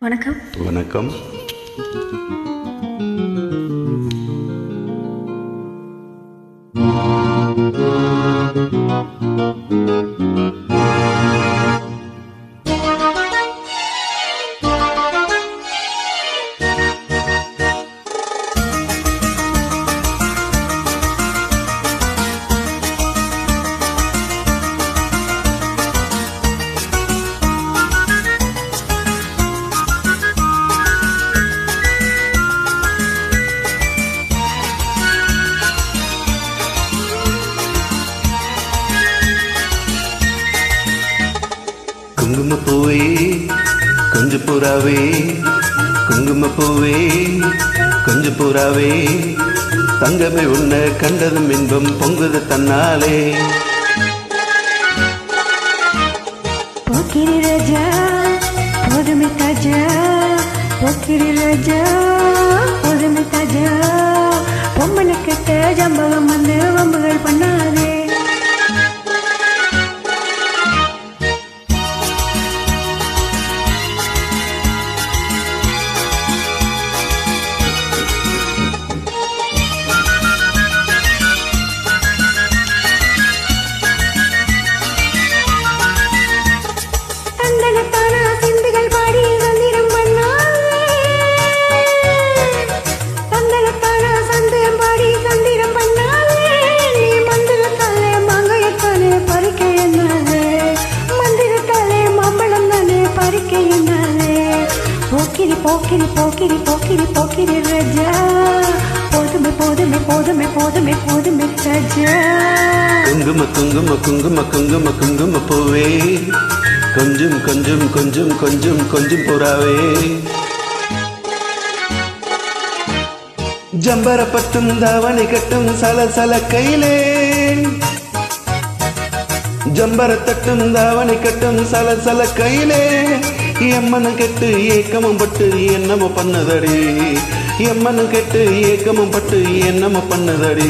வணக்கம். வணக்கம். குங்குமப்பூவே கொஞ்சம் புறாவே, குங்குமப்பூவே கொஞ்சம் புறாவே, தங்கமே உன்னை கண்டதும் இன்பம் பொங்குது தன்னாலே. போக்கிரி ராஜா போதுமே தாஜா, போக்கிரி ராஜா போதுமே தாஜா, பொம்மனை கெட்ட ஜம்பகம் வந்து வம்புகள் பண்ணாதே. போக்கிரி போக்கிரி போக்கிரி போக்கிரி போக்கிரி ராஜா, போதுமே போதுமே போதுமே போதுமே போதுமே ராஜா. குங்கும குங்கும குங்கும குங்கும குங்கும பூவே, கொஞ்சம் கொஞ்சம் கொஞ்சம் கொஞ்சம் கொஞ்சம் புறாவே, ஜம்பர பட்டும் தாவணி கட்டும் சலசல கையிலே, ஜம்பர தட்டும் தாவணி கட்டும் சலசல கையிலே, எம்மனும் கெட்டு ஏக்கமும் பட்டு என்னமோ பண்ணதடி, எம்மனும் கெட்டு ஏக்கமும் பட்டு என்னமோ பண்ணதடி.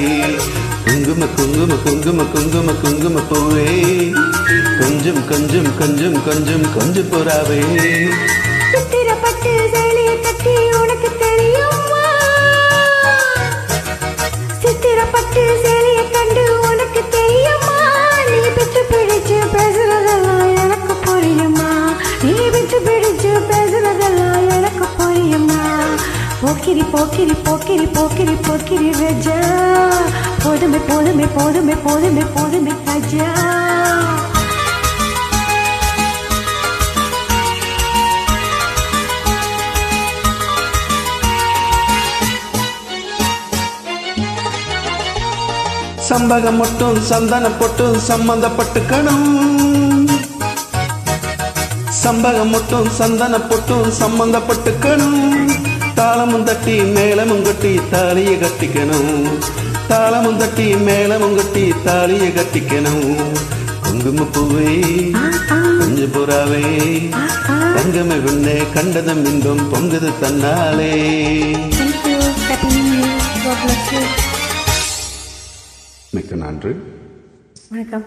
குங்கும குங்கும குங்கும குங்கும குங்கும பூவே, கொஞ்சம் கொஞ்சம் கொஞ்சம் கொஞ்சம் கொஞ்சம் புறாவே. சித்திரப்பட்டு சேலையை கட்டி உனக்கு தெரியுமா, சித்திரப்பட்டு சேலையை கண்டு உனக்கு தெரியுமா, நீ பித்து பிடிச்சு பேசுறதெல்லாம் எனக்கு புரியுமா, நீ பித்து பிடிச்சு பேசுறதெல்லாம் எனக்கு புரியுமா. போக்கிரி போக்கிரி போக்கிரி போக்கிரி போக்கிரி ராஜா, போதுமே போதுமே போதுமே போதுமே போதுமே ராஜா. சம்பகம் மட்டும் சந்தன பொட்டும் சம்பந்தப்பட்டுக்கணும், சம்பகம் மட்டும் சந்தன பொட்டும் சம்பந்தப்பட்டுக்கணும், தாளமும் தட்டி மேளமும் கட்டி தாலியை கட்டிக்கணும், தாளமும் தட்டி மேளமும் கட்டி தாலியை கட்டிக்கணும். குங்கும பூவே கொஞ்சம் புறாவே, தங்கமே உன்னை கண்டதும் இன்பம் பொங்குது தன்னாலே. God bless you. மிக்க நன்றி. வணக்கம்.